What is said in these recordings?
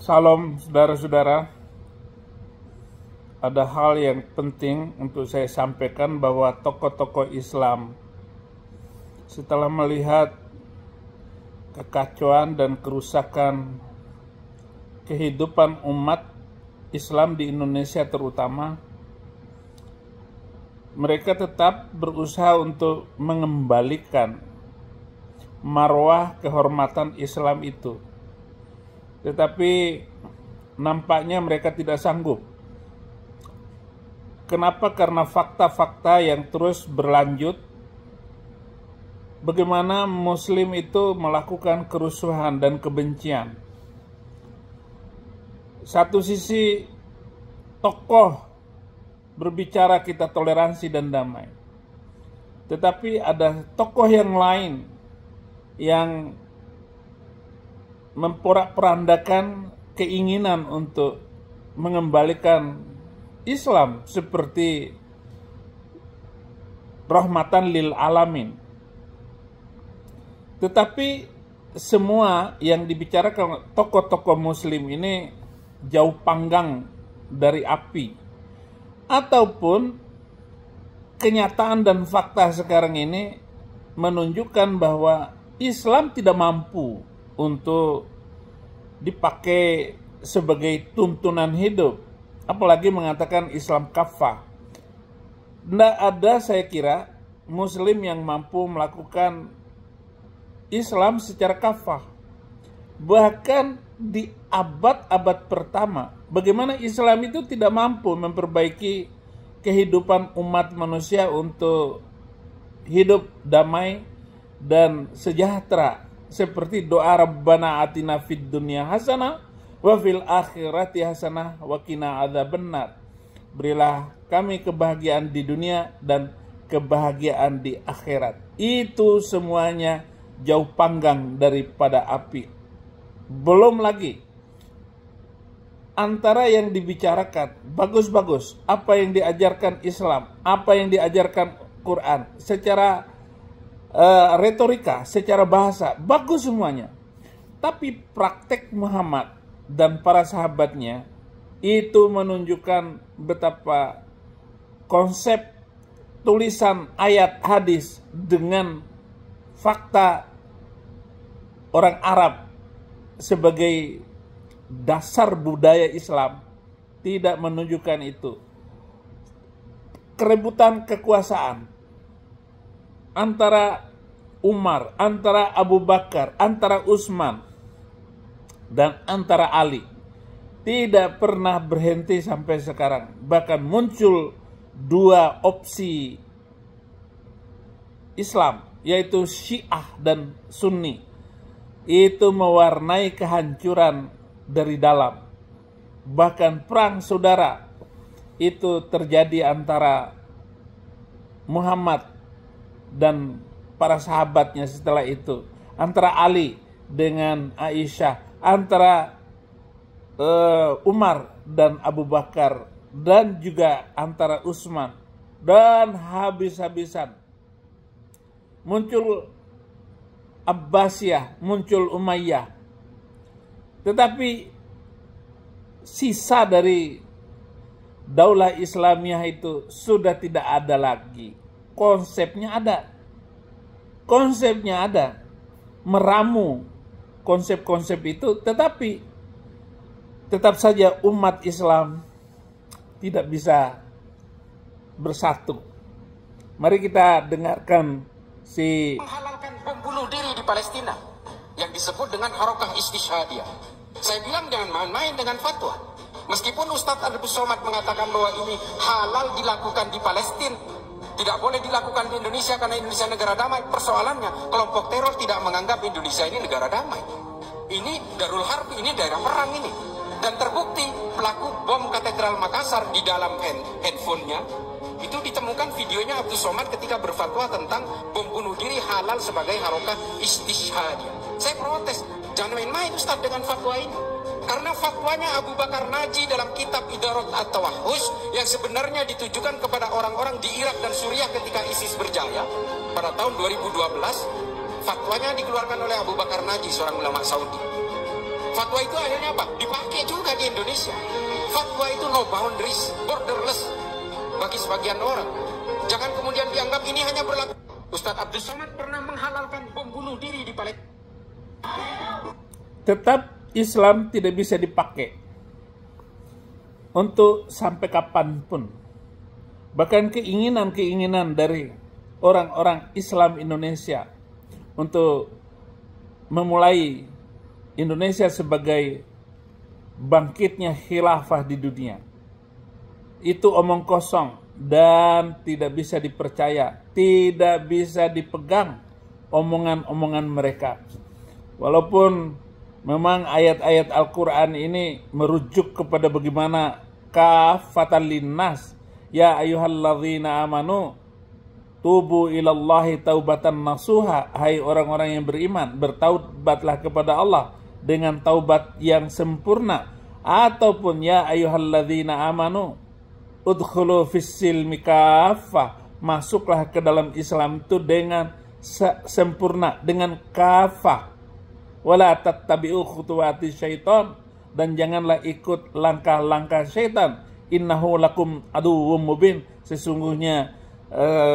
Salam saudara-saudara, ada hal yang penting untuk saya sampaikan bahwa tokoh-tokoh Islam setelah melihat kekacauan dan kerusakan kehidupan umat Islam di Indonesia terutama, mereka tetap berusaha untuk mengembalikan marwah kehormatan Islam itu. Tetapi nampaknya mereka tidak sanggup. Kenapa? Karena fakta-fakta yang terus berlanjut. Bagaimana Muslim itu melakukan kerusuhan dan kebencian. Satu sisi tokoh berbicara kita toleransi dan damai. Tetapi ada tokoh yang lain yang memporak-porandakan keinginan untuk mengembalikan Islam seperti rahmatan lil alamin. Tetapi semua yang dibicarakan tokoh-tokoh Muslim ini jauh panggang dari api. Ataupun kenyataan dan fakta sekarang ini menunjukkan bahwa Islam tidak mampu untuk dipakai sebagai tuntunan hidup, apalagi mengatakan Islam kafah. Tidak ada, saya kira, Muslim yang mampu melakukan Islam secara kafah. Bahkan di abad-abad pertama, bagaimana Islam itu tidak mampu memperbaiki kehidupan umat manusia untuk hidup damai dan sejahtera, seperti doa Rabbana atina fid dunya hasanah wa fil akhirati hasanah wa qina adzabannar. Berilah kami kebahagiaan di dunia dan kebahagiaan di akhirat. Itu semuanya jauh panggang daripada api. Belum lagi antara yang dibicarakan bagus-bagus, apa yang diajarkan Islam, apa yang diajarkan Quran secara retorika, secara bahasa, bagus semuanya. Tapi praktek Muhammad dan para sahabatnya itu menunjukkan betapa konsep tulisan ayat hadis dengan fakta orang Arab sebagai dasar budaya Islam tidak menunjukkan itu. Kerebutan kekuasaan antara Umar, antara Abu Bakar, antara Utsman, dan antara Ali tidak pernah berhenti sampai sekarang. Bahkan muncul dua opsi Islam, yaitu Syiah dan Sunni. Itu mewarnai kehancuran dari dalam. Bahkan perang saudara itu terjadi antara Muhammad dan para sahabatnya setelah itu, antara Ali dengan Aisyah, antara Umar dan Abu Bakar, dan juga antara Utsman, dan habis-habisan muncul Abbasiyah, muncul Umayyah. Tetapi sisa dari Daulah Islamiyah itu sudah tidak ada lagi. Konsepnya ada, meramu konsep-konsep itu, tetapi tetap saja umat Islam tidak bisa bersatu. Mari kita dengarkan menghalalkan bom bunuh diri di Palestina yang disebut dengan Harakah Istishhadiyah. Saya bilang jangan main-main dengan fatwa. Meskipun Ustadz Abdul Somad mengatakan bahwa ini halal dilakukan di Palestina, tidak boleh dilakukan di Indonesia karena Indonesia negara damai. Persoalannya, kelompok teror tidak menganggap Indonesia ini negara damai. Ini Darul Harb, ini daerah perang ini. Dan terbukti pelaku bom Katedral Makassar di dalam handphonenya, itu ditemukan videonya Abdul Somad ketika berfatwa tentang bom bunuh diri halal sebagai Harakah Istishhadiyah. Saya protes, jangan main-main Ustadz dengan fatwa ini. Karena fatwanya Abu Bakar Naji dalam kitab Idarat At-Tawahhus yang sebenarnya ditujukan kepada orang-orang di Irak dan Suriah ketika ISIS berjaya pada tahun 2012, fatwanya dikeluarkan oleh Abu Bakar Naji, seorang ulama Saudi. Fatwa itu akhirnya apa? Dipakai juga di Indonesia. Fatwa itu no boundaries, borderless bagi sebagian orang. Jangan kemudian dianggap ini hanya berlaku. Ustadz Abdul Somad pernah menghalalkan bom bunuh diri di Palestina. Tetap Islam tidak bisa dipakai untuk sampai kapanpun. Bahkan keinginan-keinginan dari orang-orang Islam Indonesia untuk memulai Indonesia sebagai bangkitnya khilafah di dunia, itu omong kosong dan tidak bisa dipercaya, tidak bisa dipegang omongan-omongan mereka. Walaupun memang ayat-ayat Al-Quran ini merujuk kepada bagaimana kafatan linnas, ya ayyuhalladzina amanu tubu ilallahi taubatan nasuha, hai orang-orang yang beriman, bertaubatlah kepada Allah dengan taubat yang sempurna. Ataupun ya ayyuhalladzina amanu udkhulu fissilmi kaffah, masuklah ke dalam Islam itu dengan sempurna, dengan kafah. Wala tattabi'u khutuwati syaitan, dan janganlah ikut langkah-langkah syaitan. Innahu lakum aduwwum mubin, sesungguhnya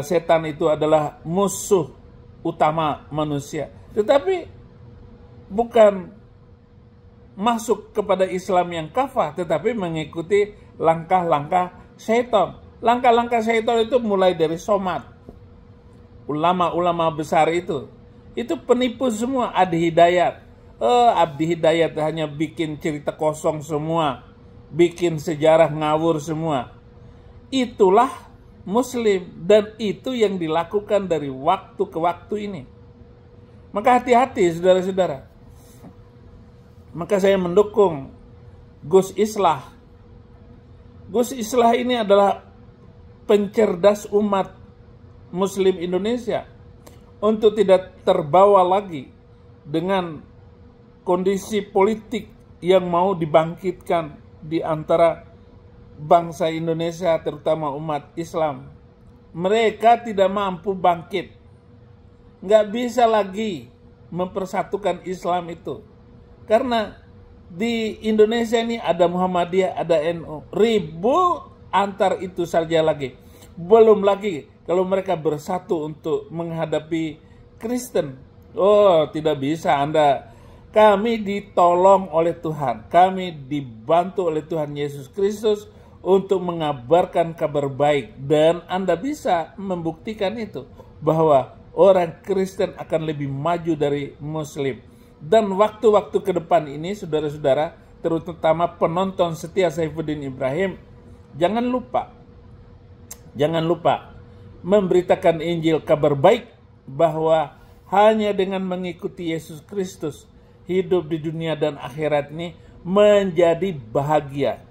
setan itu adalah musuh utama manusia. Tetapi bukan masuk kepada Islam yang kafah, tetapi mengikuti langkah-langkah syaitan. Langkah-langkah syaitan itu mulai dari Somad, ulama-ulama besar itu penipu semua. Abdi Hidayat hanya bikin cerita kosong semua, bikin sejarah ngawur semua. Itulah Muslim, dan itu yang dilakukan dari waktu ke waktu ini. Maka hati-hati saudara-saudara. Maka saya mendukung Gus Islah. Gus Islah ini adalah pencerdas umat Muslim Indonesia untuk tidak terbawa lagi dengan kondisi politik yang mau dibangkitkan di antara bangsa Indonesia, terutama umat Islam. Mereka tidak mampu bangkit. Nggak bisa lagi mempersatukan Islam itu. Karena di Indonesia ini ada Muhammadiyah, ada NU. Ribut antar itu saja lagi. Belum lagi kalau mereka bersatu untuk menghadapi Kristen. Oh, tidak bisa Anda. Kami ditolong oleh Tuhan. Kami dibantu oleh Tuhan Yesus Kristus untuk mengabarkan kabar baik. Dan Anda bisa membuktikan itu, bahwa orang Kristen akan lebih maju dari Muslim. Dan waktu-waktu ke depan ini, saudara-saudara, terutama penonton setia Saifuddin Ibrahim, jangan lupa memberitakan Injil, kabar baik, bahwa hanya dengan mengikuti Yesus Kristus, hidup di dunia dan akhirat ini menjadi bahagia.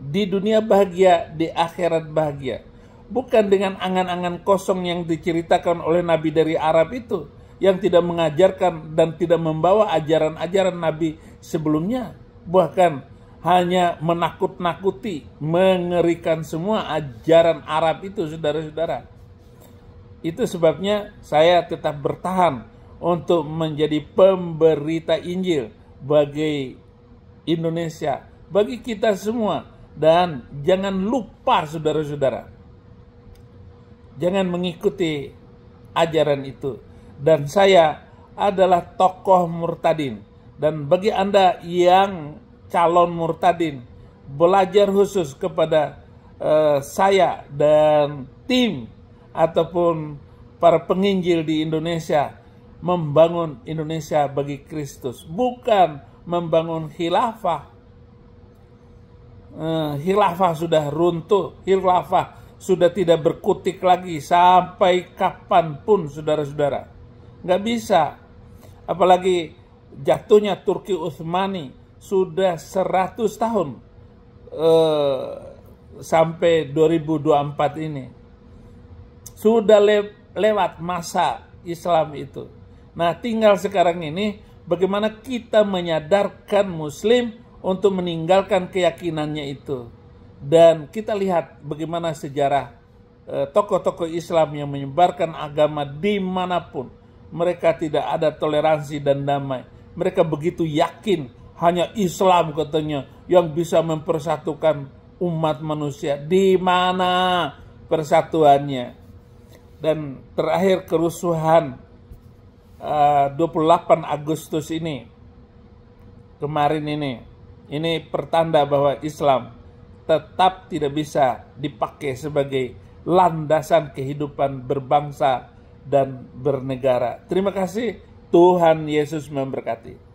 Di dunia bahagia, di akhirat bahagia. Bukan dengan angan-angan kosong yang diceritakan oleh Nabi dari Arab itu, yang tidak mengajarkan dan tidak membawa ajaran-ajaran Nabi sebelumnya. Bahkan hanya menakut-nakuti, mengerikan semua ajaran Arab itu, saudara-saudara. Itu sebabnya saya tetap bertahan untuk menjadi pemberita Injil bagi Indonesia, bagi kita semua. Dan jangan lupa, saudara-saudara, jangan mengikuti ajaran itu. Dan saya adalah tokoh murtadin. Dan bagi Anda yang calon murtadin, belajar khusus kepada saya dan tim ataupun para penginjil di Indonesia, membangun Indonesia bagi Kristus, bukan membangun khilafah. Khilafah sudah runtuh, khilafah sudah tidak berkutik lagi sampai kapanpun, saudara-saudara. Nggak bisa. Apalagi jatuhnya Turki Utsmani sudah 100 tahun sampai 2024 ini. Sudah lewat masa Islam itu. Nah, tinggal sekarang ini bagaimana kita menyadarkan Muslim untuk meninggalkan keyakinannya itu. Dan kita lihat bagaimana sejarah tokoh-tokoh Islam yang menyebarkan agama dimanapun. Mereka tidak ada toleransi dan damai. Mereka begitu yakin hanya Islam katanya yang bisa mempersatukan umat manusia. Di mana persatuannya? Dan terakhir kerusuhan 28 Agustus ini, kemarin ini pertanda bahwa Islam tetap tidak bisa dipakai sebagai landasan kehidupan berbangsa dan bernegara. Terima kasih, Tuhan Yesus memberkati.